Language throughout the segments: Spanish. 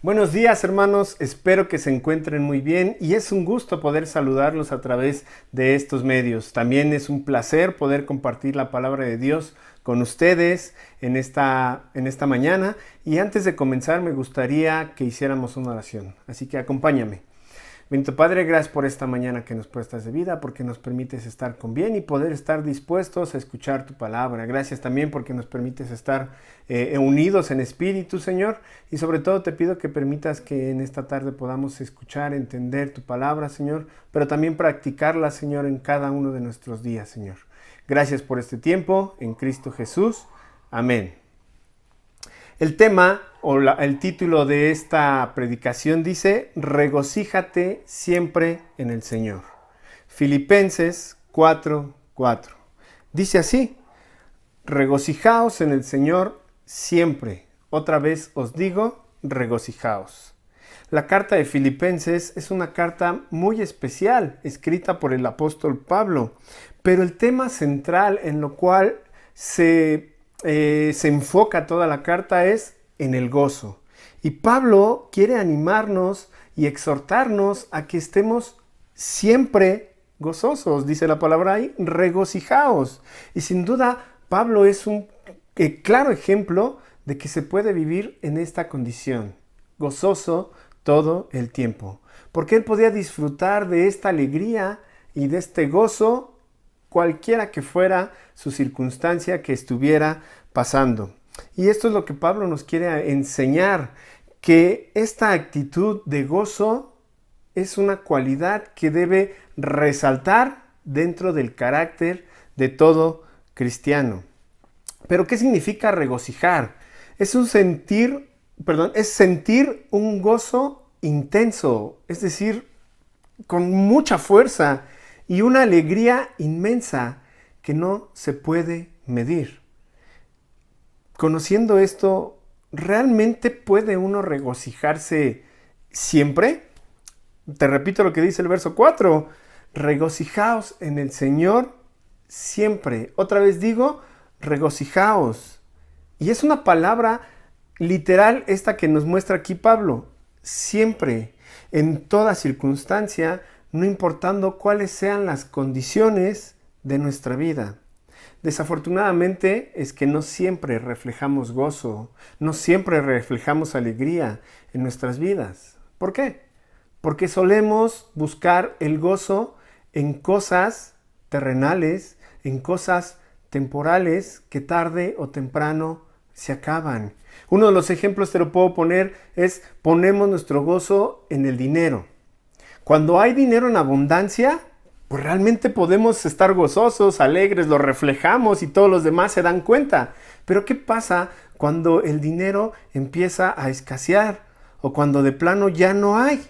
Buenos días, hermanos, espero que se encuentren muy bien y es un gusto poder saludarlos a través de estos medios. También es un placer poder compartir la palabra de Dios con ustedes en esta mañana, y antes de comenzar me gustaría que hiciéramos una oración, así que acompáñame. Bendito Padre, gracias por esta mañana que nos prestas de vida, porque nos permites estar con bien y poder estar dispuestos a escuchar tu palabra. Gracias también porque nos permites estar unidos en espíritu, Señor. Y sobre todo te pido que permitas que en esta tarde podamos escuchar, entender tu palabra, Señor, pero también practicarla, Señor, en cada uno de nuestros días, Señor. Gracias por este tiempo, en Cristo Jesús. Amén. El tema el título de esta predicación dice: regocíjate siempre en el Señor. Filipenses 4:4. Dice así: regocijaos en el Señor siempre. Otra vez os digo, regocijaos. La carta de Filipenses es una carta muy especial, escrita por el apóstol Pablo, pero el tema central en lo cual se enfoca toda la carta es en el gozo. Y Pablo quiere animarnos y exhortarnos a que estemos siempre gozosos. Dice la palabra ahí, regocijaos. Y sin duda, Pablo es un claro ejemplo de que se puede vivir en esta condición, gozoso todo el tiempo. Porque él podía disfrutar de esta alegría y de este gozo cualquiera que fuera su circunstancia que estuviera pasando. Y esto es lo que Pablo nos quiere enseñar, que esta actitud de gozo es una cualidad que debe resaltar dentro del carácter de todo cristiano. Pero ¿qué significa regocijar? Es sentir un gozo intenso, es decir, con mucha fuerza y una alegría inmensa que no se puede medir. Conociendo esto, ¿realmente puede uno regocijarse siempre? Te repito lo que dice el verso 4. Regocijaos en el Señor siempre. Otra vez digo, regocijaos. Y es una palabra literal esta que nos muestra aquí Pablo. Siempre, en toda circunstancia, no importando cuáles sean las condiciones de nuestra vida. Desafortunadamente es que no siempre reflejamos gozo, no siempre reflejamos alegría en nuestras vidas. ¿Por qué? Porque solemos buscar el gozo en cosas terrenales, en cosas temporales que tarde o temprano se acaban. Uno de los ejemplos te lo puedo poner es: ponemos nuestro gozo en el dinero. Cuando hay dinero en abundancia, pues realmente podemos estar gozosos, alegres, lo reflejamos y todos los demás se dan cuenta. Pero ¿qué pasa cuando el dinero empieza a escasear o cuando de plano ya no hay?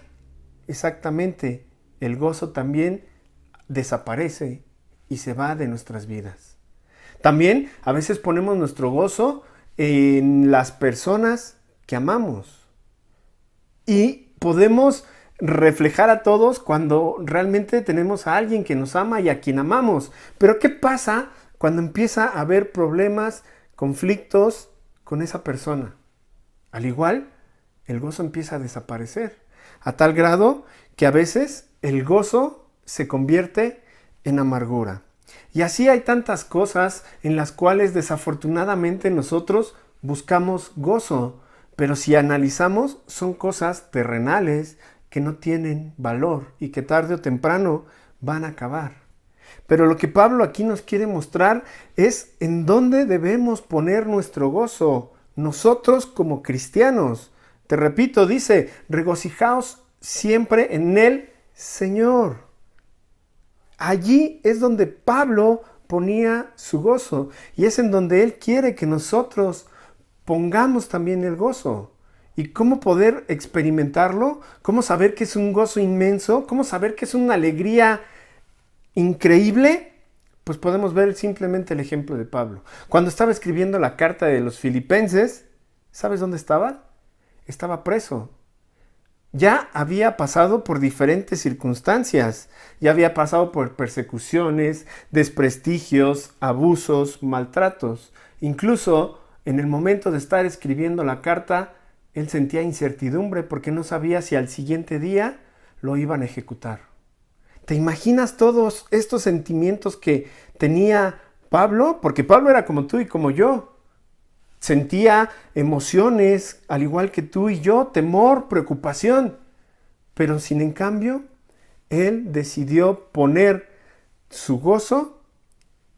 Exactamente, el gozo también desaparece y se va de nuestras vidas. También a veces ponemos nuestro gozo en las personas que amamos y podemos reflejar a todos cuando realmente tenemos a alguien que nos ama y a quien amamos. Pero ¿qué pasa cuando empieza a haber problemas, conflictos con esa persona? Al igual, el gozo empieza a desaparecer, a tal grado que a veces el gozo se convierte en amargura. Y así hay tantas cosas en las cuales desafortunadamente nosotros buscamos gozo, pero si analizamos son cosas terrenales que no tienen valor y que tarde o temprano van a acabar. Pero lo que Pablo aquí nos quiere mostrar es en dónde debemos poner nuestro gozo, nosotros como cristianos. Te repito, dice, regocijaos siempre en el Señor. Allí es donde Pablo ponía su gozo y es en donde él quiere que nosotros pongamos también el gozo. ¿Y cómo poder experimentarlo? ¿Cómo saber que es un gozo inmenso? ¿Cómo saber que es una alegría increíble? Pues podemos ver simplemente el ejemplo de Pablo. Cuando estaba escribiendo la carta de los Filipenses, ¿sabes dónde estaba? Estaba preso. Ya había pasado por diferentes circunstancias. Ya había pasado por persecuciones, desprestigios, abusos, maltratos. Incluso en el momento de estar escribiendo la carta, Él sentía incertidumbre porque no sabía si al siguiente día lo iban a ejecutar. ¿Te imaginas todos estos sentimientos que tenía Pablo? Porque Pablo era como tú y como yo. Sentía emociones, al igual que tú y yo, temor, preocupación. Pero sin en cambio, él decidió poner su gozo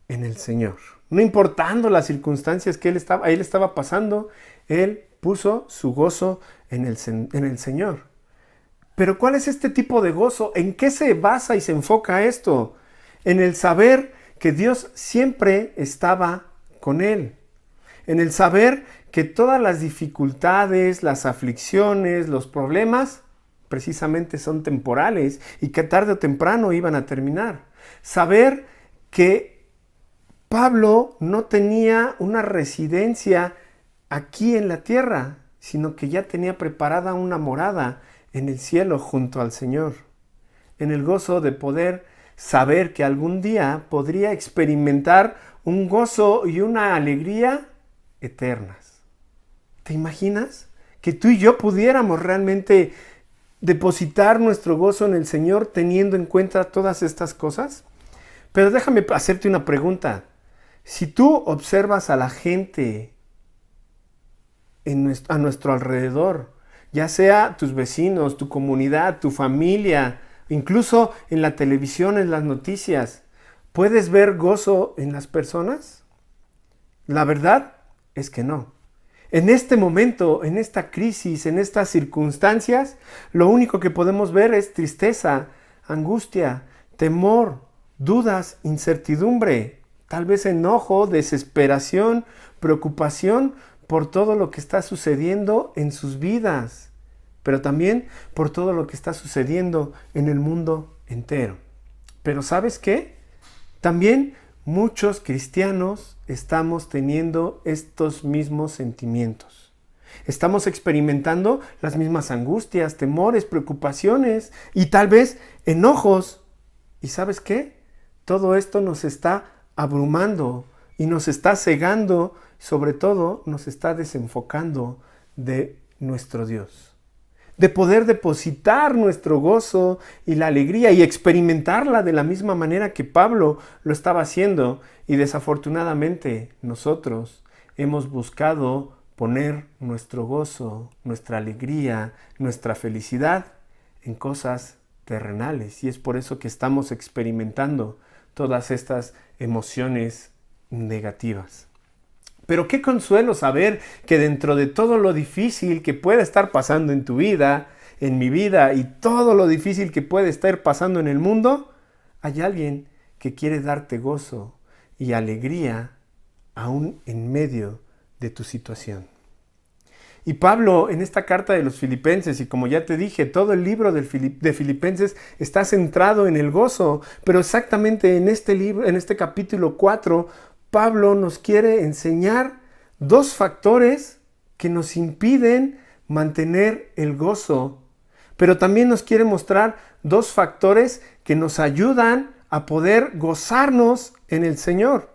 en el Señor. No importando las circunstancias que él estaba pasando, él puso su gozo en el Señor. Pero ¿cuál es este tipo de gozo? ¿En qué se basa y se enfoca esto? En el saber que Dios siempre estaba con él. En el saber que todas las dificultades, las aflicciones, los problemas, precisamente son temporales y que tarde o temprano iban a terminar. Saber que Pablo no tenía una residencia aquí en la tierra, sino que ya tenía preparada una morada en el cielo junto al Señor. En el gozo de poder saber que algún día podría experimentar un gozo y una alegría eternas. ¿Te imaginas? Que tú y yo pudiéramos realmente depositar nuestro gozo en el Señor teniendo en cuenta todas estas cosas. Pero déjame hacerte una pregunta. Si tú observas a la gente a nuestro alrededor, ya sea tus vecinos, tu comunidad, tu familia, incluso en la televisión, en las noticias, ¿puedes ver gozo en las personas? La verdad es que no. En este momento, en esta crisis, en estas circunstancias, lo único que podemos ver es tristeza, angustia, temor, dudas, incertidumbre, tal vez enojo, desesperación, preocupación por todo lo que está sucediendo en sus vidas, pero también por todo lo que está sucediendo en el mundo entero. Pero ¿sabes qué? También muchos cristianos estamos teniendo estos mismos sentimientos. Estamos experimentando las mismas angustias, temores, preocupaciones y tal vez enojos. ¿Y sabes qué? Todo esto nos está abrumando y nos está cegando, sobre todo nos está desenfocando de nuestro Dios. De poder depositar nuestro gozo y la alegría y experimentarla de la misma manera que Pablo lo estaba haciendo. Y desafortunadamente nosotros hemos buscado poner nuestro gozo, nuestra alegría, nuestra felicidad en cosas terrenales. Y es por eso que estamos experimentando todas estas emociones negativas. Pero qué consuelo saber que dentro de todo lo difícil que pueda estar pasando en tu vida, en mi vida y todo lo difícil que puede estar pasando en el mundo, hay alguien que quiere darte gozo y alegría aún en medio de tu situación. Y Pablo en esta carta de los Filipenses, y como ya te dije, todo el libro de Filipenses está centrado en el gozo, pero exactamente en este libro, en este capítulo 4, Pablo nos quiere enseñar dos factores que nos impiden mantener el gozo, pero también nos quiere mostrar dos factores que nos ayudan a poder gozarnos en el Señor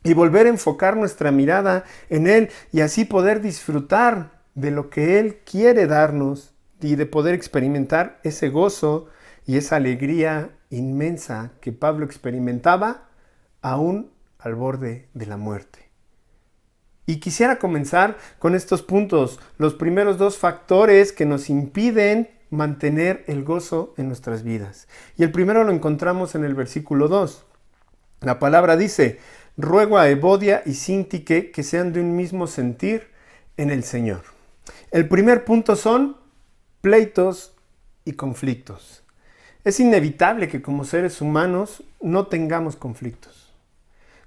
y volver a enfocar nuestra mirada en Él y así poder disfrutar de lo que Él quiere darnos y de poder experimentar ese gozo y esa alegría inmensa que Pablo experimentaba aún al borde de la muerte. Y quisiera comenzar con estos puntos, los primeros dos factores que nos impiden mantener el gozo en nuestras vidas. Y el primero lo encontramos en el versículo 2. La palabra dice: ruego a Evodia y Síntique que sean de un mismo sentir en el Señor. El primer punto son pleitos y conflictos. Es inevitable que como seres humanos no tengamos conflictos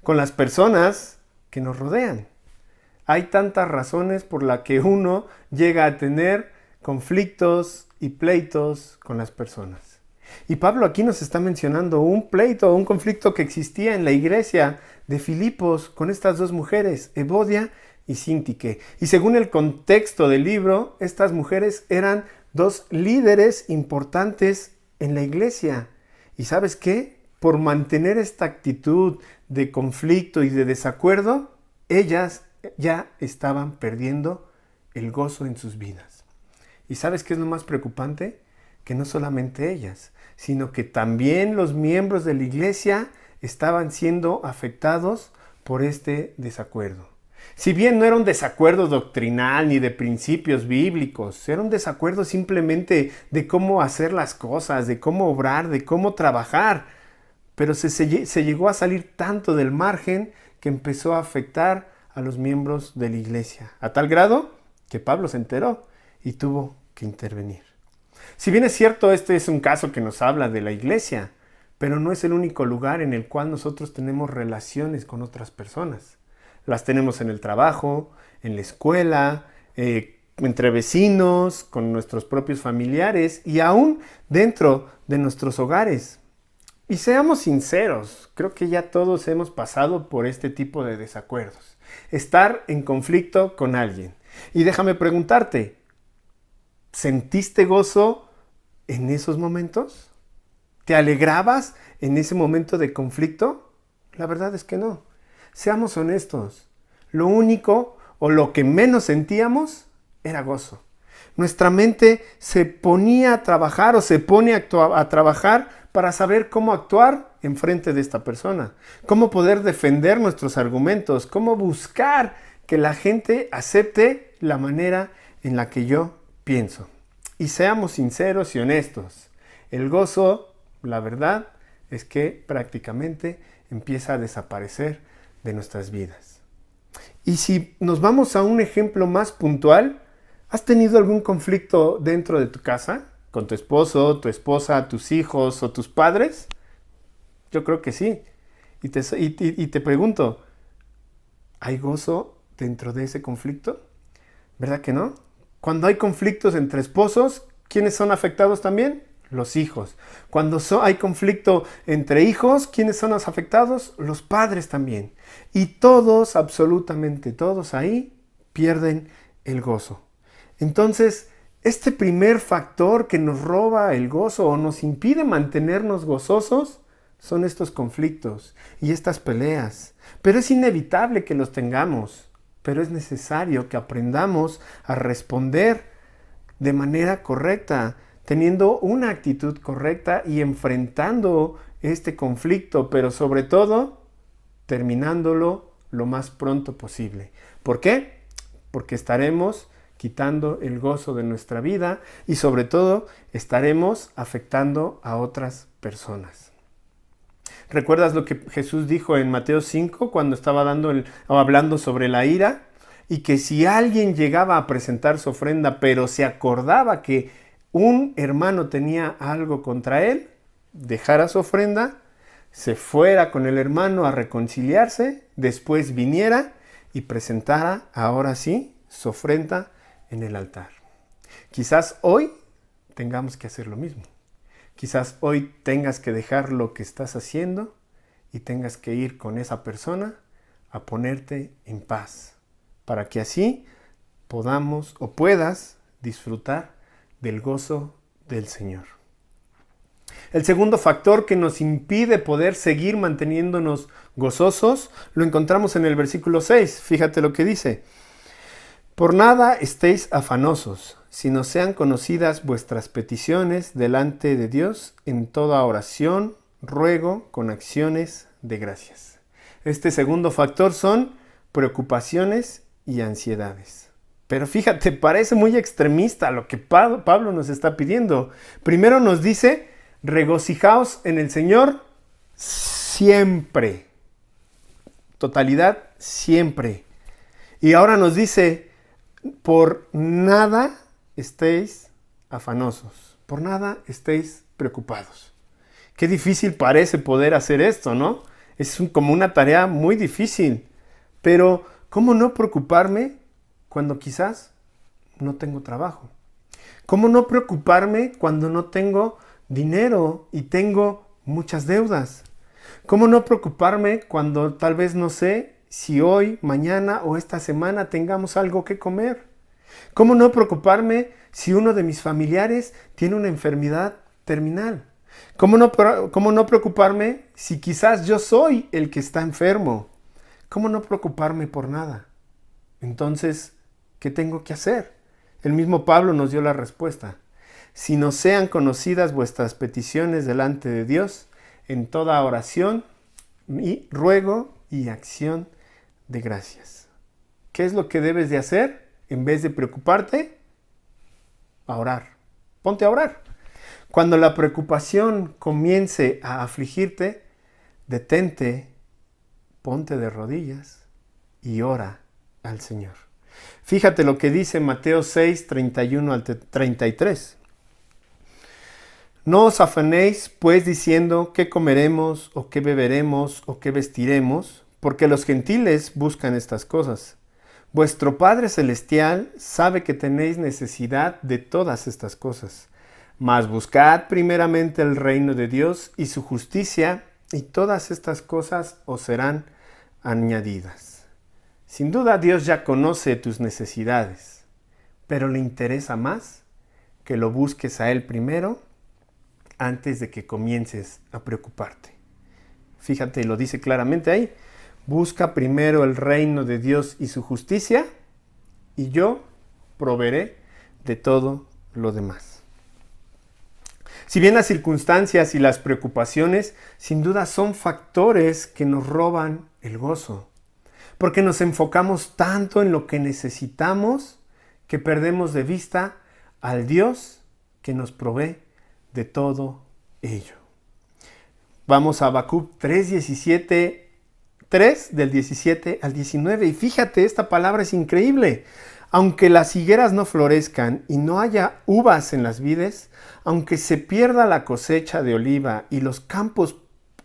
con las personas que nos rodean. Hay tantas razones por las que uno llega a tener conflictos y pleitos con las personas. Y Pablo aquí nos está mencionando un pleito, un conflicto que existía en la iglesia de Filipos con estas dos mujeres, Evodia y Síntique. Y según el contexto del libro, estas mujeres eran dos líderes importantes en la iglesia. ¿Y sabes qué? Por mantener esta actitud de conflicto y de desacuerdo, ellas ya estaban perdiendo el gozo en sus vidas. ¿Y sabes qué es lo más preocupante? Que no solamente ellas, sino que también los miembros de la iglesia estaban siendo afectados por este desacuerdo. Si bien no era un desacuerdo doctrinal ni de principios bíblicos, era un desacuerdo simplemente de cómo hacer las cosas, de cómo obrar, de cómo trabajar. Pero se llegó a salir tanto del margen que empezó a afectar a los miembros de la iglesia, a tal grado que Pablo se enteró y tuvo que intervenir. Si bien es cierto, este es un caso que nos habla de la iglesia, pero no es el único lugar en el cual nosotros tenemos relaciones con otras personas. Las tenemos en el trabajo, en la escuela, entre vecinos, con nuestros propios familiares y aún dentro de nuestros hogares. Y seamos sinceros, creo que ya todos hemos pasado por este tipo de desacuerdos. Estar en conflicto con alguien. Y déjame preguntarte, ¿sentiste gozo en esos momentos? ¿Te alegrabas en ese momento de conflicto? La verdad es que no. Seamos honestos. Lo único o lo que menos sentíamos era gozo. Nuestra mente se ponía a trabajar o se pone a trabajar para saber cómo actuar en frente de esta persona, cómo poder defender nuestros argumentos, cómo buscar que la gente acepte la manera en la que yo pienso. Y seamos sinceros y honestos. El gozo, la verdad, es que prácticamente empieza a desaparecer de nuestras vidas. Y si nos vamos a un ejemplo más puntual, ¿has tenido algún conflicto dentro de tu casa? ¿Con tu esposo, tu esposa, tus hijos o tus padres? Yo creo que sí. Y te pregunto, ¿hay gozo dentro de ese conflicto? ¿Verdad que no? Cuando hay conflictos entre esposos, ¿quiénes son afectados también? Los hijos. Cuando hay conflicto entre hijos, ¿quiénes son los afectados? Los padres también. Y todos, absolutamente todos ahí, pierden el gozo. Entonces, este primer factor que nos roba el gozo o nos impide mantenernos gozosos son estos conflictos y estas peleas. Pero es inevitable que los tengamos. Pero es necesario que aprendamos a responder de manera correcta, teniendo una actitud correcta y enfrentando este conflicto, pero sobre todo terminándolo lo más pronto posible. ¿Por qué? Porque estaremos quitando el gozo de nuestra vida y sobre todo estaremos afectando a otras personas. ¿Recuerdas lo que Jesús dijo en Mateo 5 cuando estaba hablando sobre la ira? Y que si alguien llegaba a presentar su ofrenda, pero se acordaba que un hermano tenía algo contra él, dejara su ofrenda, se fuera con el hermano a reconciliarse, después viniera y presentara, ahora sí, su ofrenda en el altar. Quizás hoy tengamos que hacer lo mismo. Quizás hoy tengas que dejar lo que estás haciendo y tengas que ir con esa persona a ponerte en paz, para que así podamos o puedas disfrutar del gozo del Señor. El segundo factor que nos impide poder seguir manteniéndonos gozosos lo encontramos en el versículo 6. Fíjate lo que dice. Por nada estéis afanosos, sino sean conocidas vuestras peticiones delante de Dios en toda oración, ruego, con acciones de gracias. Este segundo factor son preocupaciones y ansiedades. Pero fíjate, parece muy extremista lo que Pablo nos está pidiendo. Primero nos dice, regocijaos en el Señor siempre. Totalidad, siempre. Y ahora nos dice, por nada estéis afanosos, por nada estéis preocupados. Qué difícil parece poder hacer esto, ¿no? Es como una tarea muy difícil. Pero, ¿cómo no preocuparme cuando quizás no tengo trabajo? ¿Cómo no preocuparme cuando no tengo dinero y tengo muchas deudas? ¿Cómo no preocuparme cuando tal vez no sé si hoy, mañana o esta semana tengamos algo que comer? ¿Cómo no preocuparme si uno de mis familiares tiene una enfermedad terminal? ¿Cómo no preocuparme si quizás yo soy el que está enfermo? ¿Cómo no preocuparme por nada? Entonces, ¿Qué tengo que hacer? El mismo Pablo nos dio la respuesta. Si no sean conocidas vuestras peticiones delante de Dios, en toda oración y ruego y acción de gracias. ¿Qué es lo que debes de hacer? En vez de preocuparte, a orar. Ponte a orar. Cuando la preocupación comience a afligirte, detente, ponte de rodillas y ora al Señor. Fíjate lo que dice Mateo 6, 31 al 33. No os afanéis, pues, diciendo qué comeremos, o qué beberemos, o qué vestiremos, porque los gentiles buscan estas cosas. Vuestro Padre Celestial sabe que tenéis necesidad de todas estas cosas. Mas buscad primeramente el reino de Dios y su justicia, y todas estas cosas os serán añadidas. Sin duda Dios ya conoce tus necesidades, pero le interesa más que lo busques a Él primero antes de que comiences a preocuparte. Fíjate, lo dice claramente ahí. Busca primero el reino de Dios y su justicia, y yo proveeré de todo lo demás. Si bien las circunstancias y las preocupaciones sin duda son factores que nos roban el gozo, porque nos enfocamos tanto en lo que necesitamos que perdemos de vista al Dios que nos provee de todo ello. Vamos a Habacuc 3:17, 3 del 17 al 19, y fíjate, esta palabra es increíble. Aunque las higueras no florezcan y no haya uvas en las vides, aunque se pierda la cosecha de oliva y los campos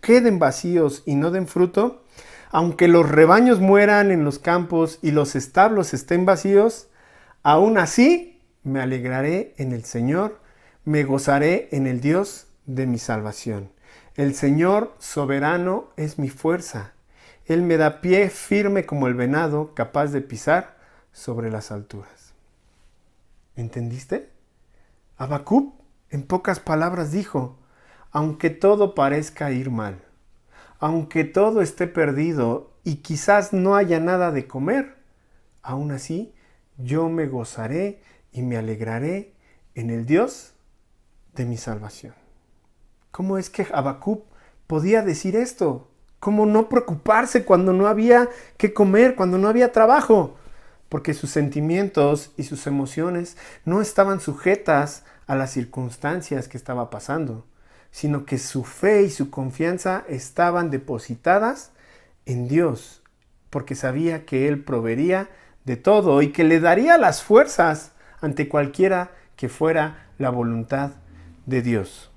queden vacíos y no den fruto, aunque los rebaños mueran en los campos y los establos estén vacíos, aún así me alegraré en el Señor, me gozaré en el Dios de mi salvación. El Señor soberano es mi fuerza. Él me da pie firme como el venado, capaz de pisar sobre las alturas. ¿Entendiste? Habacuc, en pocas palabras, dijo: aunque todo parezca ir mal, aunque todo esté perdido y quizás no haya nada de comer, aún así yo me gozaré y me alegraré en el Dios de mi salvación. ¿Cómo es que Habacuc podía decir esto? ¿Cómo no preocuparse cuando no había qué comer, cuando no había trabajo? Porque sus sentimientos y sus emociones no estaban sujetas a las circunstancias que estaba pasando, sino que su fe y su confianza estaban depositadas en Dios, porque sabía que Él proveería de todo y que le daría las fuerzas ante cualquiera que fuera la voluntad de Dios.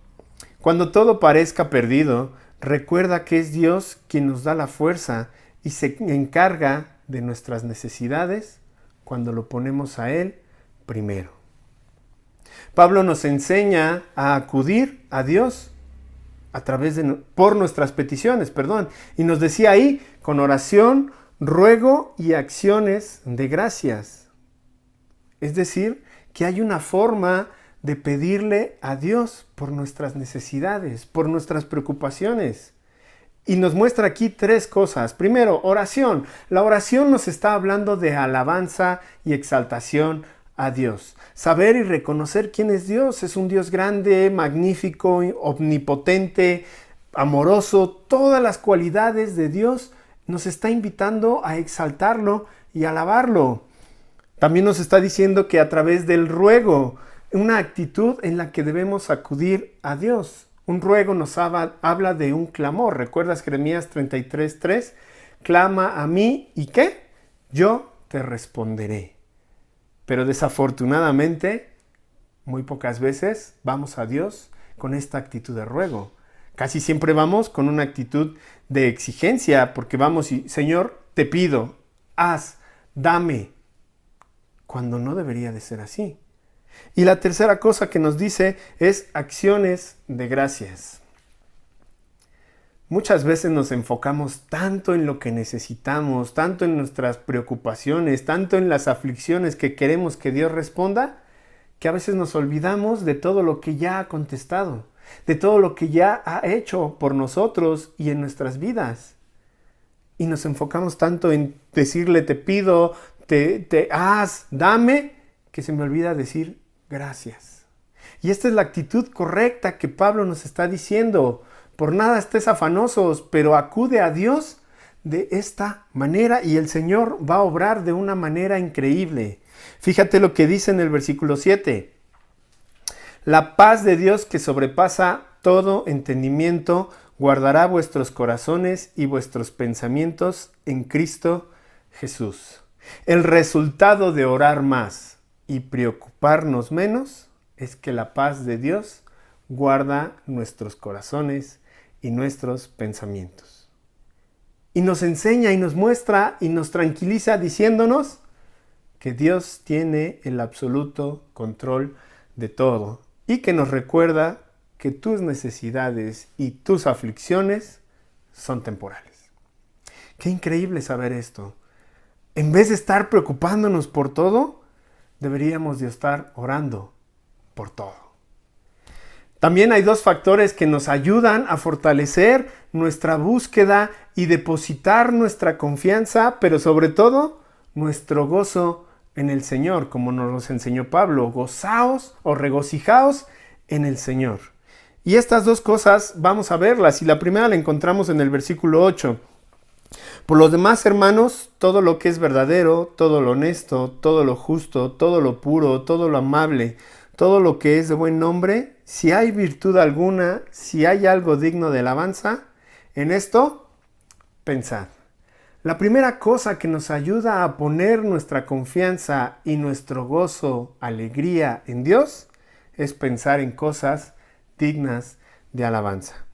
Cuando todo parezca perdido, recuerda que es Dios quien nos da la fuerza y se encarga de nuestras necesidades cuando lo ponemos a Él primero. Pablo nos enseña a acudir a Dios por nuestras peticiones, y nos decía ahí, con oración, ruego y acciones de gracias. Es decir, que hay una forma de pedirle a Dios por nuestras necesidades, por nuestras preocupaciones. Y nos muestra aquí tres cosas. Primero, oración. La oración nos está hablando de alabanza y exaltación a Dios. Saber y reconocer quién es Dios. Es un Dios grande, magnífico, omnipotente, amoroso. Todas las cualidades de Dios nos está invitando a exaltarlo y alabarlo. También nos está diciendo que a través del ruego, una actitud en la que debemos acudir a Dios. Un ruego nos habla de un clamor. ¿Recuerdas Jeremías 33:3? Clama a mí, ¿y qué? Yo te responderé. Pero desafortunadamente, muy pocas veces vamos a Dios con esta actitud de ruego. Casi siempre vamos con una actitud de exigencia, porque vamos y, Señor, te pido, haz, dame, cuando no debería de ser así. Y la tercera cosa que nos dice es acciones de gracias. Muchas veces nos enfocamos tanto en lo que necesitamos, tanto en nuestras preocupaciones, tanto en las aflicciones que queremos que Dios responda, que a veces nos olvidamos de todo lo que ya ha contestado, de todo lo que ya ha hecho por nosotros y en nuestras vidas. Y nos enfocamos tanto en decirle, te pido, dame, que se me olvida decir gracias. Y esta es la actitud correcta que Pablo nos está diciendo. Por nada estés afanosos, pero acude a Dios de esta manera y el Señor va a obrar de una manera increíble. Fíjate lo que dice en el versículo 7. La paz de Dios que sobrepasa todo entendimiento guardará vuestros corazones y vuestros pensamientos en Cristo Jesús. El resultado de orar más y preocuparnos menos es que la paz de Dios guarda nuestros corazones y nuestros pensamientos. Y nos enseña y nos muestra y nos tranquiliza diciéndonos que Dios tiene el absoluto control de todo y que nos recuerda que tus necesidades y tus aflicciones son temporales. Qué increíble saber esto. En vez de estar preocupándonos por todo, deberíamos de estar orando por todo. También hay dos factores que nos ayudan a fortalecer nuestra búsqueda y depositar nuestra confianza, pero sobre todo nuestro gozo en el Señor, como nos enseñó Pablo. Gozaos o regocijaos en el Señor. Y estas dos cosas vamos a verlas, y la primera la encontramos en el versículo 8. Por los demás, hermanos, todo lo que es verdadero, todo lo honesto, todo lo justo, todo lo puro, todo lo amable, todo lo que es de buen nombre, si hay virtud alguna, si hay algo digno de alabanza, en esto pensad. La primera cosa que nos ayuda a poner nuestra confianza y nuestro gozo, alegría en Dios, es pensar en cosas dignas de alabanza.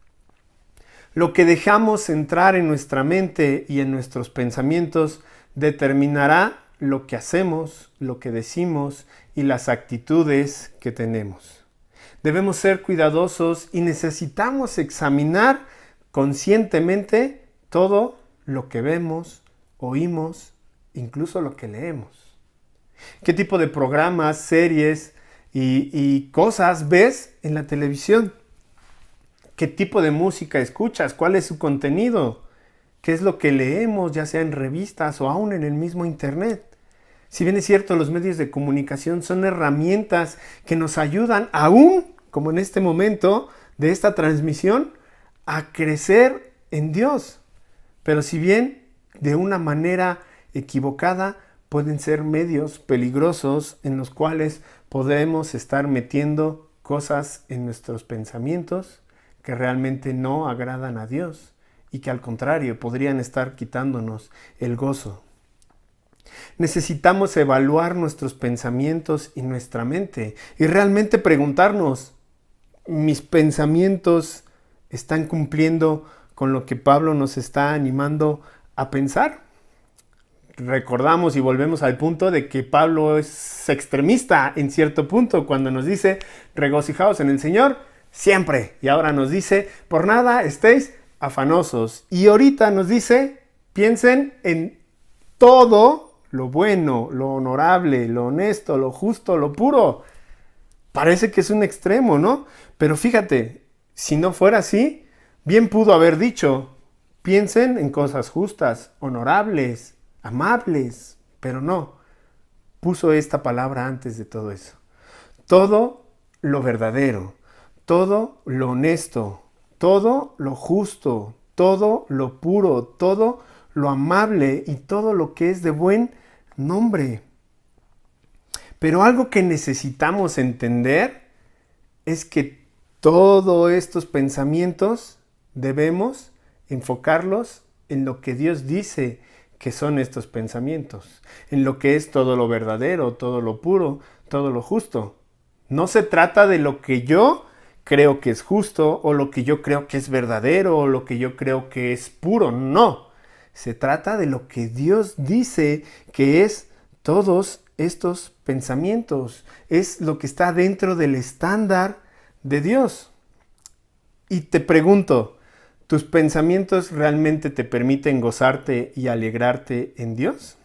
Lo que dejamos entrar en nuestra mente y en nuestros pensamientos determinará lo que hacemos, lo que decimos y las actitudes que tenemos. Debemos ser cuidadosos y necesitamos examinar conscientemente todo lo que vemos, oímos, incluso lo que leemos. ¿Qué tipo de programas, series y cosas ves en la televisión? ¿Qué tipo de música escuchas? ¿Cuál es su contenido? ¿Qué es lo que leemos, ya sea en revistas o aún en el mismo internet? Si bien es cierto, los medios de comunicación son herramientas que nos ayudan, aún como en este momento de esta transmisión, a crecer en Dios. Pero si bien de una manera equivocada, pueden ser medios peligrosos en los cuales podemos estar metiendo cosas en nuestros pensamientos que realmente no agradan a Dios y que al contrario podrían estar quitándonos el gozo. Necesitamos evaluar nuestros pensamientos y nuestra mente y realmente preguntarnos, ¿mis pensamientos están cumpliendo con lo que Pablo nos está animando a pensar? Recordamos y volvemos al punto de que Pablo es extremista en cierto punto cuando nos dice, regocijaos en el Señor siempre. Y ahora nos dice, por nada estéis afanosos. Y ahorita nos dice, piensen en todo lo bueno, lo honorable, lo honesto, lo justo, lo puro. Parece que es un extremo, ¿no? Pero fíjate, si no fuera así, bien pudo haber dicho, piensen en cosas justas, honorables, amables, pero no, puso esta palabra antes de todo eso. Todo lo verdadero, todo lo honesto, todo lo justo, todo lo puro, todo lo amable y todo lo que es de buen nombre. Pero algo que necesitamos entender es que todos estos pensamientos debemos enfocarlos en lo que Dios dice que son estos pensamientos, en lo que es todo lo verdadero, todo lo puro, todo lo justo. No se trata de lo que yo creo que es justo o lo que yo creo que es verdadero o lo que yo creo que es puro, no. Se trata de lo que Dios dice que es todos estos pensamientos, es lo que está dentro del estándar de Dios. Y te pregunto, ¿tus pensamientos realmente te permiten gozarte y alegrarte en Dios?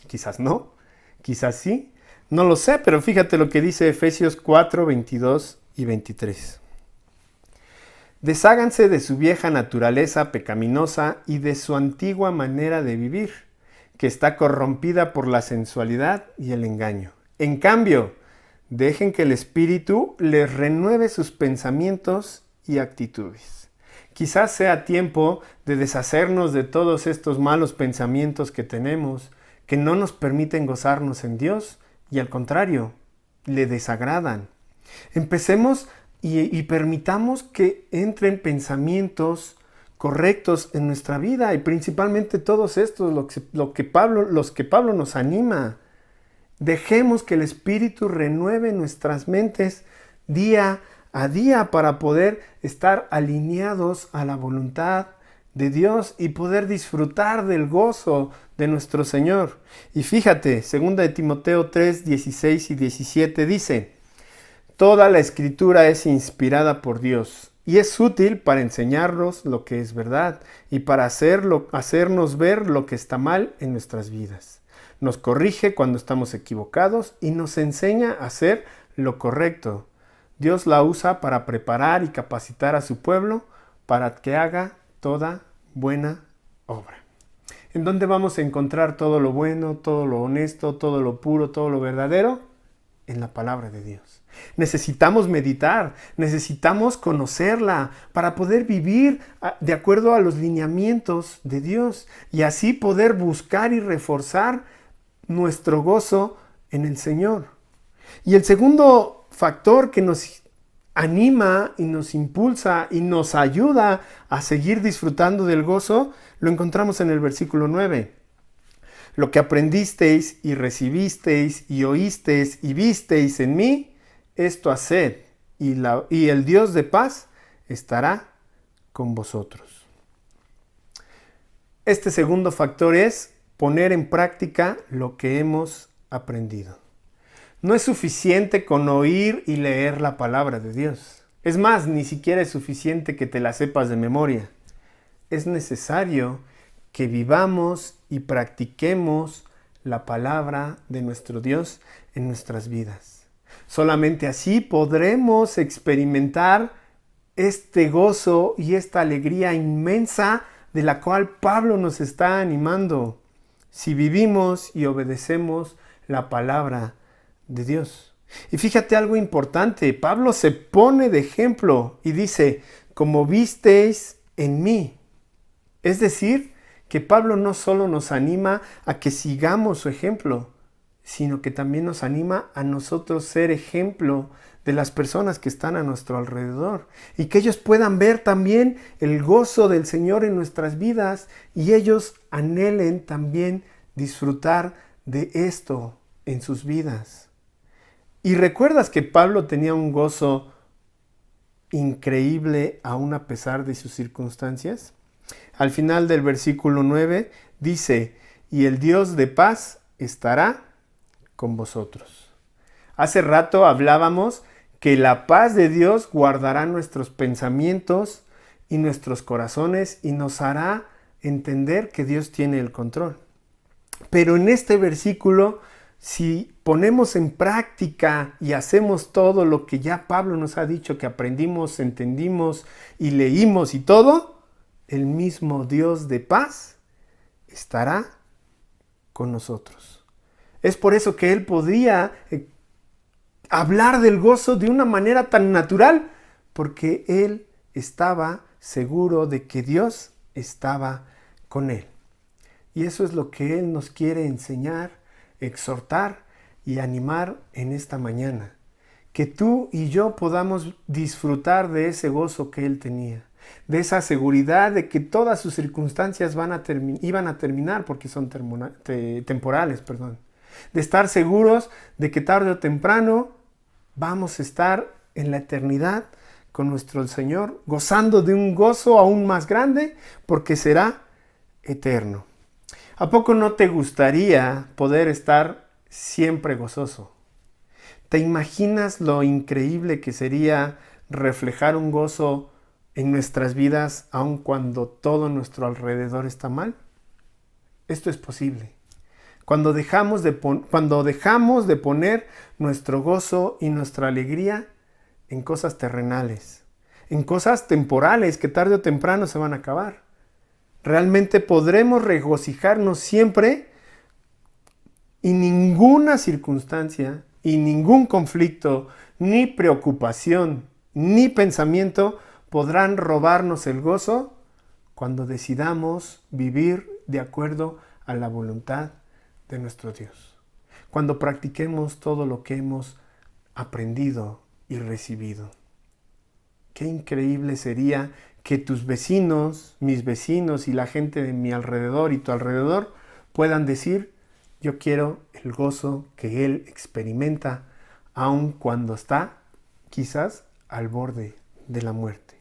Quizás no, quizás sí, no lo sé, pero fíjate lo que dice Efesios 4, 22 y 23. Desháganse de su vieja naturaleza pecaminosa y de su antigua manera de vivir, que está corrompida por la sensualidad y el engaño. En cambio, dejen que el Espíritu les renueve sus pensamientos y actitudes. Quizás sea tiempo de deshacernos de todos estos malos pensamientos que tenemos, que no nos permiten gozarnos en Dios y al contrario, le desagradan. Empecemos y permitamos que entren pensamientos correctos en nuestra vida y principalmente todos estos, los que Pablo nos anima. Dejemos que el Espíritu renueve nuestras mentes día a día para poder estar alineados a la voluntad de Dios y poder disfrutar del gozo de nuestro Señor. Y fíjate, 2 de Timoteo 3, 16 y 17 dice: toda la Escritura es inspirada por Dios y es útil para enseñarnos lo que es verdad y para hacernos ver lo que está mal en nuestras vidas. Nos corrige cuando estamos equivocados y nos enseña a hacer lo correcto. Dios la usa para preparar y capacitar a su pueblo para que haga toda buena obra. ¿En dónde vamos a encontrar todo lo bueno, todo lo honesto, todo lo puro, todo lo verdadero? En la palabra de Dios. Necesitamos meditar, necesitamos conocerla para poder vivir de acuerdo a los lineamientos de Dios y así poder buscar y reforzar nuestro gozo en el Señor. Y el segundo factor que nos anima y nos impulsa y nos ayuda a seguir disfrutando del gozo, lo encontramos en el versículo 9. Lo que aprendisteis y recibisteis y oísteis y visteis en mí, esto haced, y el Dios de paz estará con vosotros. Este segundo factor es poner en práctica lo que hemos aprendido. No es suficiente con oír y leer la palabra de Dios. Es más, ni siquiera es suficiente que te la sepas de memoria. Es necesario que vivamos y practiquemos la palabra de nuestro Dios en nuestras vidas. Solamente así podremos experimentar este gozo y esta alegría inmensa de la cual Pablo nos está animando, si vivimos y obedecemos la palabra de Dios. Y fíjate algo importante, Pablo se pone de ejemplo y dice, como visteis en mí. Es decir, que Pablo no solo nos anima a que sigamos su ejemplo, sino que también nos anima a nosotros ser ejemplo de las personas que están a nuestro alrededor y que ellos puedan ver también el gozo del Señor en nuestras vidas y ellos anhelen también disfrutar de esto en sus vidas. ¿Y recuerdas que Pablo tenía un gozo increíble aún a pesar de sus circunstancias? Al final del versículo 9 dice, y el Dios de paz estará con vosotros. Hace rato hablábamos que la paz de Dios guardará nuestros pensamientos y nuestros corazones y nos hará entender que Dios tiene el control. Pero en este versículo, si ponemos en práctica y hacemos todo lo que ya Pablo nos ha dicho que aprendimos, entendimos y leímos y todo, el mismo Dios de paz estará con nosotros. Es por eso que él podría hablar del gozo de una manera tan natural, porque él estaba seguro de que Dios estaba con él. Y eso es lo que él nos quiere enseñar, exhortar y animar en esta mañana. Que tú y yo podamos disfrutar de ese gozo que él tenía, de esa seguridad de que todas sus circunstancias iban a terminar porque son temporales, de estar seguros de que tarde o temprano vamos a estar en la eternidad con nuestro Señor, gozando de un gozo aún más grande porque será eterno. ¿A poco no te gustaría poder estar siempre gozoso? ¿Te imaginas lo increíble que sería reflejar un gozo en nuestras vidas aun cuando todo nuestro alrededor está mal? Esto es posible. Cuando dejamos de poner nuestro gozo y nuestra alegría en cosas terrenales, en cosas temporales que tarde o temprano se van a acabar. Realmente podremos regocijarnos siempre Y ninguna circunstancia y ningún conflicto, ni preocupación, ni pensamiento podrán robarnos el gozo cuando decidamos vivir de acuerdo a la voluntad de nuestro Dios. Cuando practiquemos todo lo que hemos aprendido y recibido. Qué increíble sería que tus vecinos, mis vecinos y la gente de mi alrededor y tu alrededor puedan decir: yo quiero el gozo que él experimenta, aun cuando está quizás al borde de la muerte.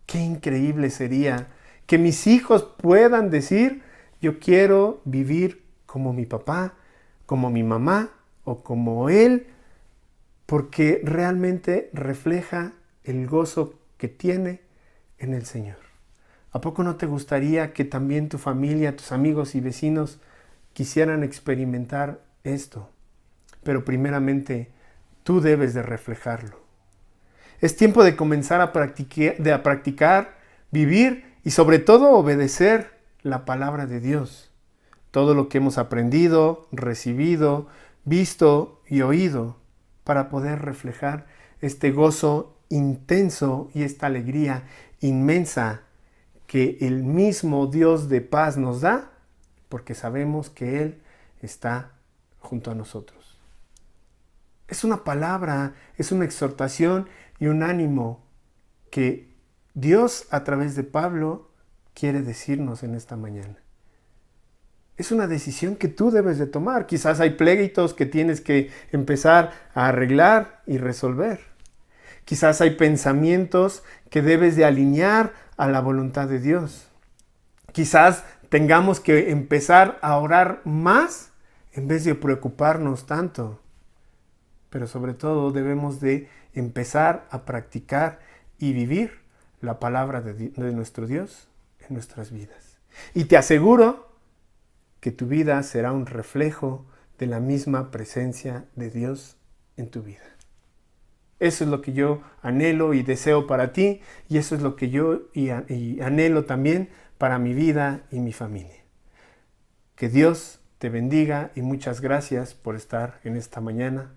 Qué increíble sería que mis hijos puedan decir: yo quiero vivir como mi papá, como mi mamá o como él, porque realmente refleja el gozo que tiene en el Señor. ¿A poco no te gustaría que también tu familia, tus amigos y vecinos quisieran experimentar esto? Pero primeramente, tú debes de reflejarlo. Es tiempo de comenzar a practicar, vivir y sobre todo obedecer la palabra de Dios. Todo lo que hemos aprendido, recibido, visto y oído para poder reflejar este gozo intenso y esta alegría inmensa que el mismo Dios de paz nos da, porque sabemos que Él está junto a nosotros. Es una palabra, es una exhortación y un ánimo que Dios a través de Pablo quiere decirnos en esta mañana. Es una decisión que tú debes de tomar. Quizás hay pleitos que tienes que empezar a arreglar y resolver. Quizás hay pensamientos que debes de alinear a la voluntad de Dios. Quizás tengamos que empezar a orar más en vez de preocuparnos tanto. Pero sobre todo debemos de empezar a practicar y vivir la palabra de nuestro Dios en nuestras vidas. Y te aseguro que tu vida será un reflejo de la misma presencia de Dios en tu vida. Eso es lo que yo anhelo y deseo para ti, y eso es lo que yo anhelo también para mi vida y mi familia. Que Dios te bendiga y muchas gracias por estar en esta mañana